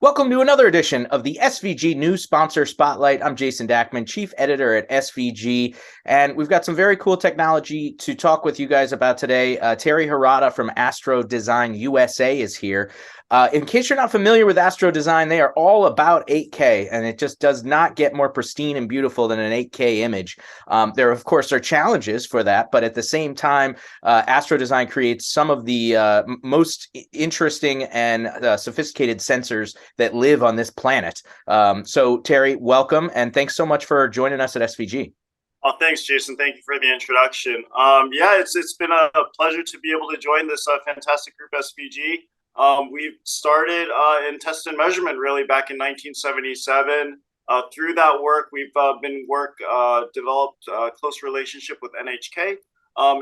Welcome to another edition of the SVG News Sponsor Spotlight. I'm Jason Dackman, Chief Editor at SVG, and we've got some very cool technology to talk with you guys about today. Terry Harada from ASTRODESIGN USA is here. In case you're not familiar with ASTRODESIGN, they are all about 8K, and it just does not get more pristine and beautiful than an 8K image. There, of course, are challenges for that, but at the same time, ASTRODESIGN creates some of the most interesting and sophisticated sensors that live on this planet. So Terry, welcome, and thanks so much for joining us at SVG. Oh, thanks, Jason. Thank you for the introduction. Yeah, it's been a pleasure to be able to join this fantastic group, SVG. We've started in test and measurement really back in 1977. Through that work, we've developed a close relationship with NHK,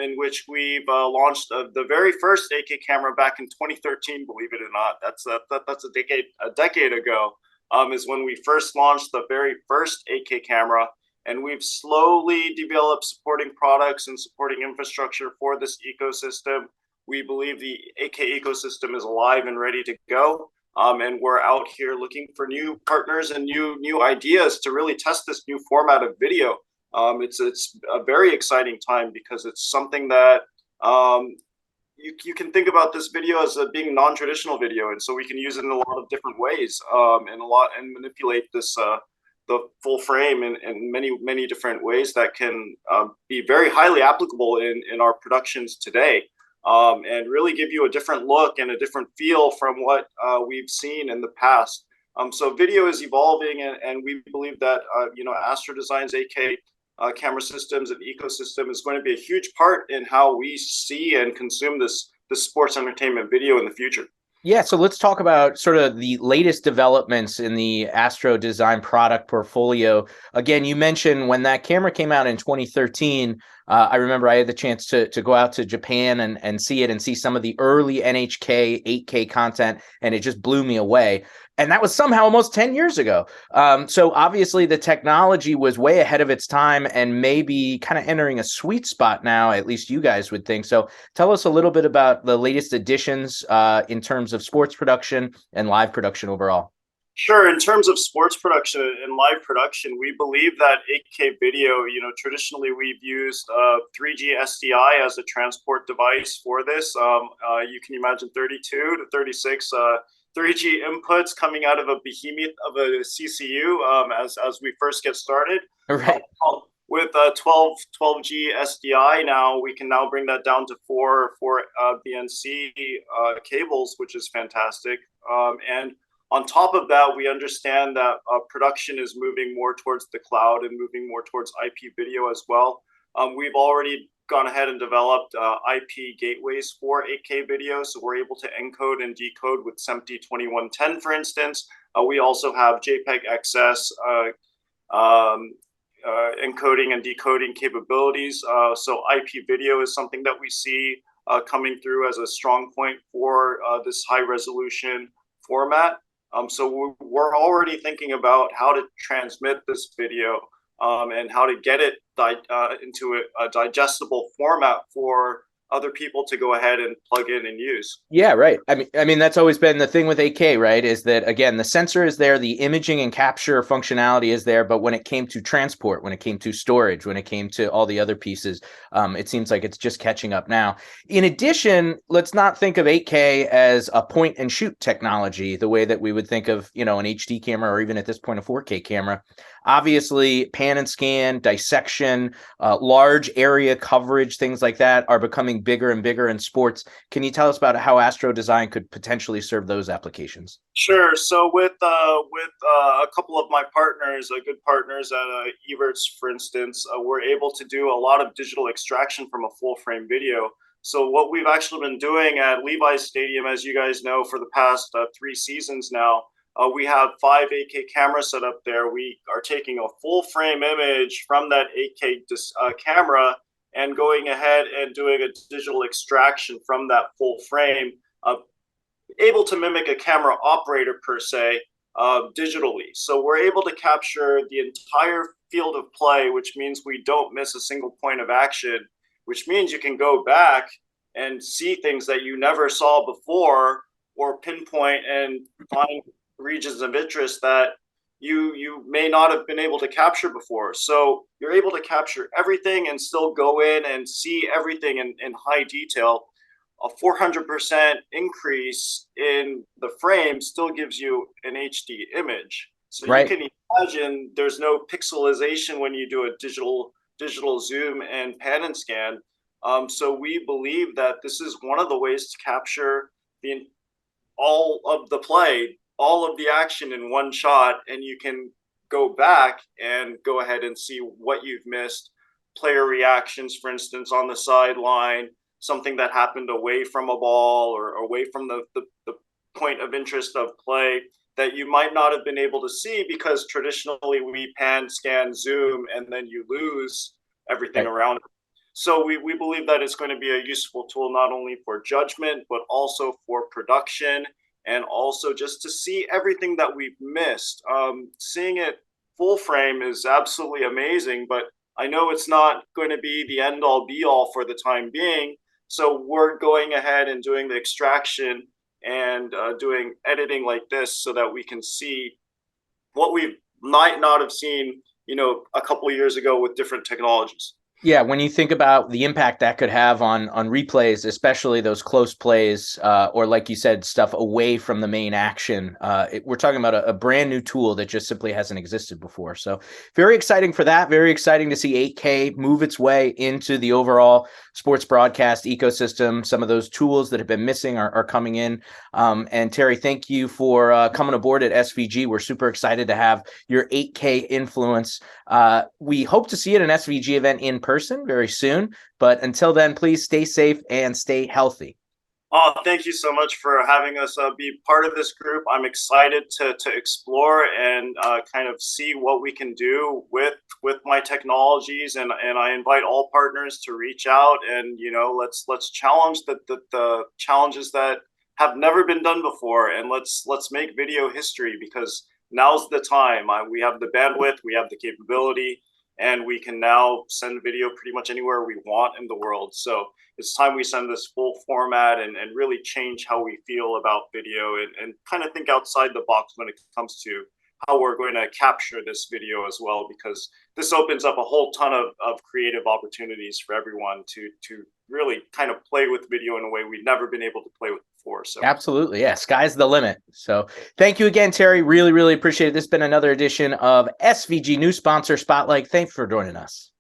in which we've launched the very first 8K camera back in 2013. Believe it or not, that's a decade ago. Is when we first launched the very first 8K camera, and we've slowly developed supporting products and supporting infrastructure for this ecosystem. We believe the 8K ecosystem is alive and ready to go. And we're out here looking for new partners and new ideas to really test this new format of video. It's a very exciting time because it's something that you can think about this video as being non-traditional video, and so we can use it in a lot of different ways, and manipulate this the full frame in many different ways that can be very highly applicable in our productions today, and really give you a different look and a different feel from what we've seen in the past. So video is evolving, and we believe that ASTRODESIGN's 8K camera systems and ecosystem is going to be a huge part in how we see and consume this sports entertainment video in the future. Yeah, so let's talk about sort of the latest developments in the ASTRODESIGN product portfolio. Again, you mentioned when that camera came out in 2013, I remember I had the chance to go out to Japan and see it and see some of the early NHK 8K content, and it just blew me away. And that was somehow almost 10 years ago. So obviously the technology was way ahead of its time and maybe kind of entering a sweet spot now, at least you guys would think. So tell us a little bit about the latest additions in terms of sports production and live production overall. Sure. In terms of sports production and live production, we believe that 8K video, traditionally we've used 3G SDI as a transport device for this. You can imagine 32 to 36 3G inputs coming out of a behemoth of a CCU as we first get started. Right. With 12G SDI now, we can now bring that down to four BNC cables, which is fantastic. And on top of that, we understand that production is moving more towards the cloud and moving more towards IP video as well. We've already gone ahead and developed IP gateways for 8K video, so we're able to encode and decode with SMPTE 2110, for instance. We also have JPEG XS encoding and decoding capabilities. So IP video is something that we see coming through as a strong point for this high resolution format. So we're already thinking about how to transmit this video and how to get it into a digestible format for other people to go ahead and plug in and use. Yeah, right. I mean that's always been the thing with 8K, right? Is that again the sensor is there, the imaging and capture functionality is there, but when it came to transport, when it came to storage, when it came to all the other pieces, it seems like it's just catching up now. In addition, let's not think of 8K as a point and shoot technology the way that we would think of, an HD camera or even at this point a 4K camera. Obviously, pan and scan, dissection, large area coverage, things like that are becoming bigger and bigger in sports. Can you tell us about how ASTRODESIGN could potentially serve those applications? Sure. So with a couple of my partners, good partners at Evertz, for instance, we're able to do a lot of digital extraction from a full frame video. So what we've actually been doing at Levi's Stadium, as you guys know, for the past 3 seasons now, we have 5 8K cameras set up there. We are taking a full frame image from that 8K camera and going ahead and doing a digital extraction from that full frame, able to mimic a camera operator per se, digitally. So we're able to capture the entire field of play, which means we don't miss a single point of action, which means you can go back and see things that you never saw before, or pinpoint and find regions of interest that you may not have been able to capture before. So you're able to capture everything and still go in and see everything in high detail. A 400% increase in the frame still gives you an HD image. So you Right. can imagine there's no pixelization when you do a digital zoom and pan and scan. So we believe that this is one of the ways to capture all of the play, all of the action in one shot, and you can go back and go ahead and see what you've missed. Player reactions, for instance, on the sideline, something that happened away from a ball or away from the point of interest of play that you might not have been able to see because traditionally we pan, scan, zoom, and then you lose everything Right. around it. So we believe that it's going to be a useful tool not only for judgment, but also for production and also just to see everything that we've missed. Seeing it full frame is absolutely amazing, but I know it's not going to be the end all be all for the time being. So we're going ahead and doing the extraction and doing editing like this so that we can see what we might not have seen, a couple of years ago with different technologies. Yeah, when you think about the impact that could have on replays, especially those close plays, or like you said, stuff away from the main action, we're talking about a brand new tool that just simply hasn't existed before. So very exciting for that. Very exciting to see 8K move its way into the overall sports broadcast ecosystem. Some of those tools that have been missing are coming in. And Terry, thank you for coming aboard at SVG. We're super excited to have your 8K influence. We hope to see you at an SVG event in person very soon. But until then, please stay safe and stay healthy. Oh, thank you so much for having us be part of this group. I'm excited to explore and kind of see what we can do with my technologies, and I invite all partners to reach out and let's challenge the challenges that have never been done before, and let's make video history because now's the time. We have the bandwidth, we have the capability, and we can now send video pretty much anywhere we want in the world. So it's time we send this full format and really change how we feel about video and kind of think outside the box when it comes to how we're going to capture this video as well, because this opens up a whole ton of creative opportunities for everyone to really kind of play with video in a way we've never been able to play with before. So absolutely. Yeah. Sky's the limit. So thank you again, Terry. Really, really appreciate it. This has been another edition of SVG New Sponsor Spotlight. Thanks for joining us.